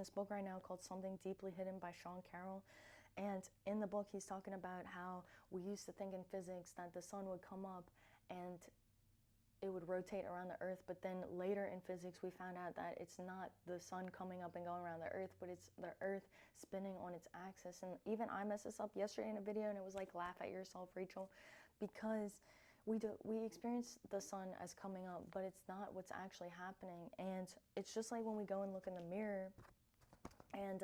this book right now called Something Deeply Hidden by Sean Carroll. And in the book, he's talking about how we used to think in physics that the sun would come up and it would rotate around the earth, but then later in physics we found out that it's not the sun coming up and going around the earth, but it's the earth spinning on its axis. And even I messed this up yesterday in a video, and it was like, laugh at yourself, Rachel, because we experience the sun as coming up, but it's not what's actually happening. And it's just like when we go and look in the mirror and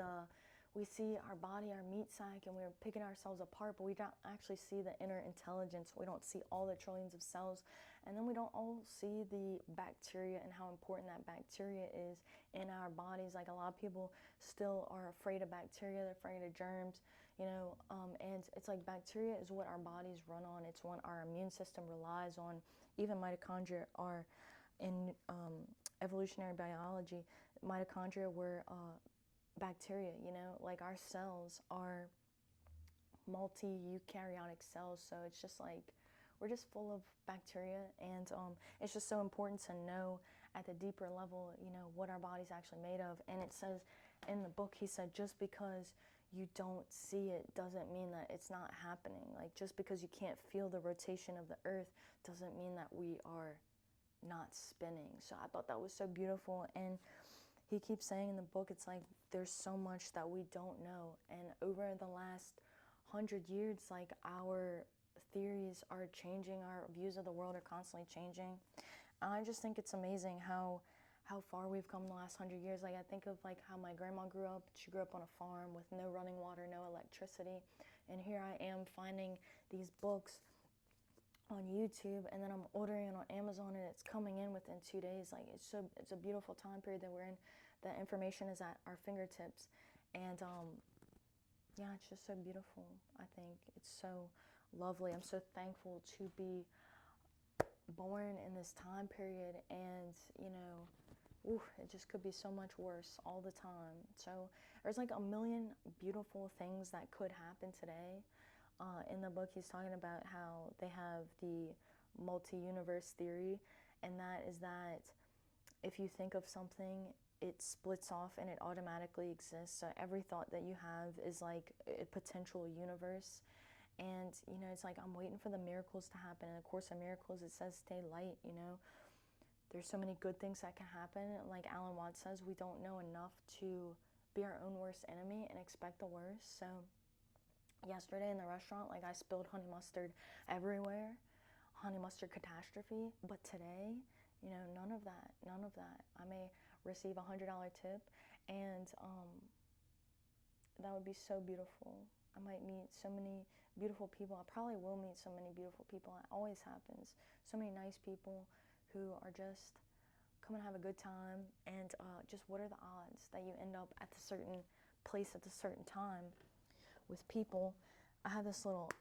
we see our body, our meat sack, and we're picking ourselves apart, but we don't actually see the inner intelligence. We don't see all the trillions of cells, and then we don't all see the bacteria and how important that bacteria is in our bodies. Like, a lot of people still are afraid of bacteria, they're afraid of germs, you know, and it's like bacteria is what our bodies run on. It's what our immune system relies on. Even mitochondria are in evolutionary biology. Mitochondria were bacteria, you know, like our cells are multi-eukaryotic cells, so it's just like we're just full of bacteria. And it's just so important to know at the deeper level, you know, what our body's actually made of. And it says in the book, he said, just because you don't see it doesn't mean that it's not happening. Like, just because you can't feel the rotation of the earth doesn't mean that we are not spinning. So I thought that was so beautiful. And he keeps saying in the book, it's like there's so much that we don't know. And over the last 100 years, like, our theories are changing, our views of the world are constantly changing. And I just think it's amazing how far we've come in the last 100 years. Like, I think of like how my grandma grew up. She grew up on a farm with no running water, no electricity. And here I am finding these books on YouTube, and then I'm ordering it on Amazon, and it's coming in within 2 days. Like, it's a beautiful time period that we're in. The information is at our fingertips, and yeah, it's just so beautiful. I think it's so lovely. I'm so thankful to be born in this time period, and you know, it just could be so much worse all the time. So there's like a million beautiful things that could happen today. In the book, he's talking about how they have the multi-universe theory, and that is that if you think of something, it splits off and it automatically exists. So every thought that you have is like a potential universe. And, you know, it's like I'm waiting for the miracles to happen. In A Course in Miracles, it says stay light, you know. There's so many good things that can happen. Like Alan Watts says, we don't know enough to be our own worst enemy and expect the worst. So yesterday in the restaurant, like, I spilled honey mustard everywhere, honey mustard catastrophe. But today, you know, none of that. I may receive $100 tip, and that would be so beautiful. I might meet so many beautiful people. I probably will meet so many beautiful people. It always happens. So many nice people who are just come and have a good time. And just what are the odds that you end up at a certain place at a certain time with people? I have this little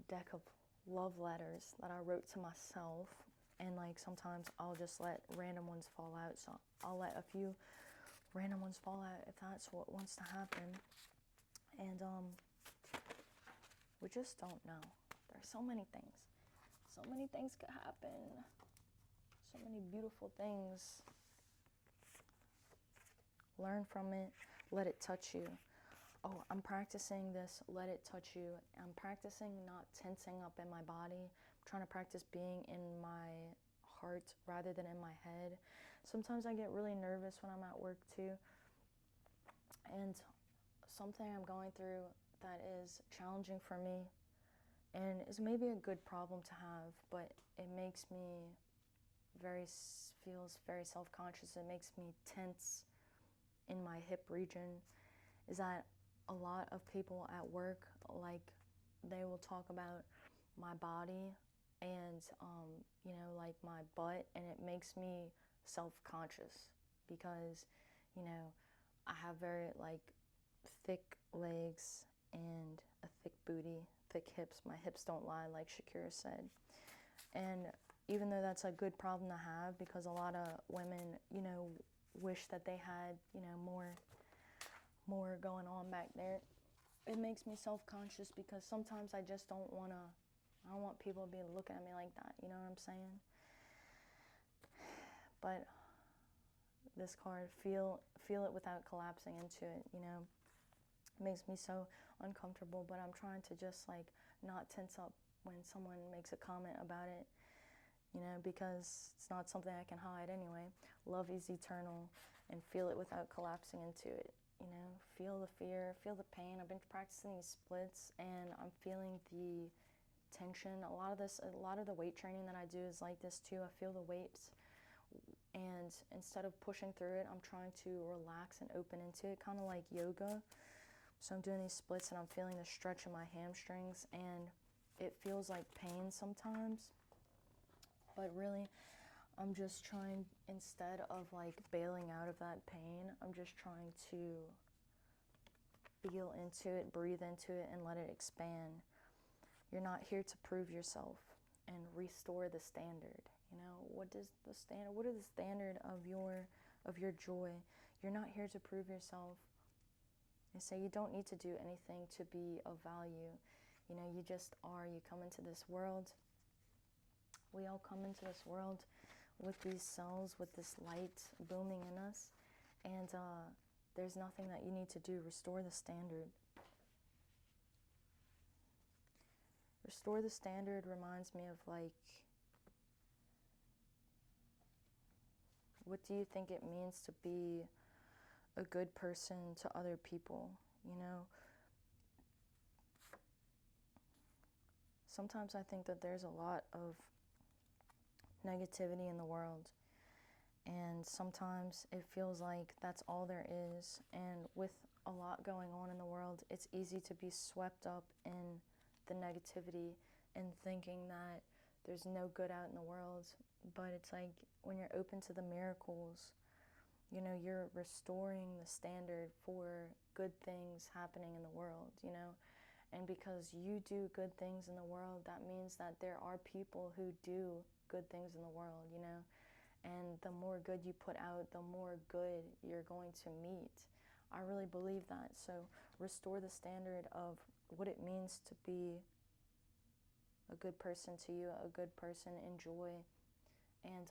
deck of love letters that I wrote to myself, and like sometimes I'll just let random ones fall out. So I'll let a few random ones fall out if that's what wants to happen. And we just don't know. There's so many things. So many things could happen. So many beautiful things. Learn from it. Let it touch you. Oh, I'm practicing this, let it touch you. I'm practicing not tensing up in my body. I'm trying to practice being in my heart rather than in my head. Sometimes I get really nervous when I'm at work too. And something I'm going through that is challenging for me, and is maybe a good problem to have, but it makes me feels very self-conscious. It makes me tense in my hip region, is that a lot of people at work, like, they will talk about my body and you know, like my butt, and it makes me self-conscious because, you know, I have very like thick legs and a thick booty, thick hips. My hips don't lie, like Shakira said. And even though that's a good problem to have, because a lot of women, you know, wish that they had, you know, more going on back there, it makes me self-conscious because sometimes I just don't want people to be looking at me like that, you know what I'm saying? But this card, feel it without collapsing into it, you know. It makes me so uncomfortable, but I'm trying to just like not tense up when someone makes a comment about it, you know, because it's not something I can hide anyway. Love is eternal, and feel it without collapsing into it, you know. Feel the fear, feel the pain. I've been practicing these splits and I'm feeling the tension. A lot of the weight training that I do is like this too. I feel the weights, and instead of pushing through it, I'm trying to relax and open into it, kind of like yoga. So I'm doing these splits and I'm feeling the stretch in my hamstrings, and it feels like pain sometimes, but really I'm just trying, instead of like bailing out of that pain, I'm just trying to feel into it, breathe into it, and let it expand. You're not here to prove yourself, and restore the standard. You know, what is the standard? What is the standard of your joy? You're not here to prove yourself. And so you don't need to do anything to be of value. You know, you just are. You come into this world. We all come into this world with these cells, with this light booming in us. And there's nothing that you need to do. Restore the standard. Restore the standard reminds me of like, what do you think it means to be a good person to other people, you know? Sometimes I think that there's a lot of negativity in the world, and sometimes it feels like that's all there is. And with a lot going on in the world, it's easy to be swept up in the negativity and thinking that there's no good out in the world. But it's like, when you're open to the miracles, you know, you're restoring the standard for good things happening in the world, you know. And because you do good things in the world, that means that there are people who do good things in the world, you know. And the more good you put out, the more good you're going to meet. I really believe that. So restore the standard of what it means to be a good person to you, a good person in joy. And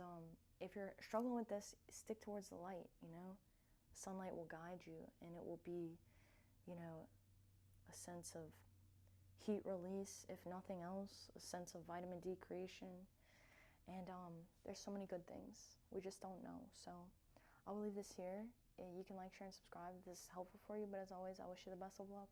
if you're struggling with this, stick towards the light, you know. Sunlight will guide you, and it will be, you know, a sense of heat release, if nothing else, a sense of vitamin D creation. And there's so many good things. We just don't know. So I will leave this here. You can like, share, and subscribe if this is helpful for you. But as always, I wish you the best of luck.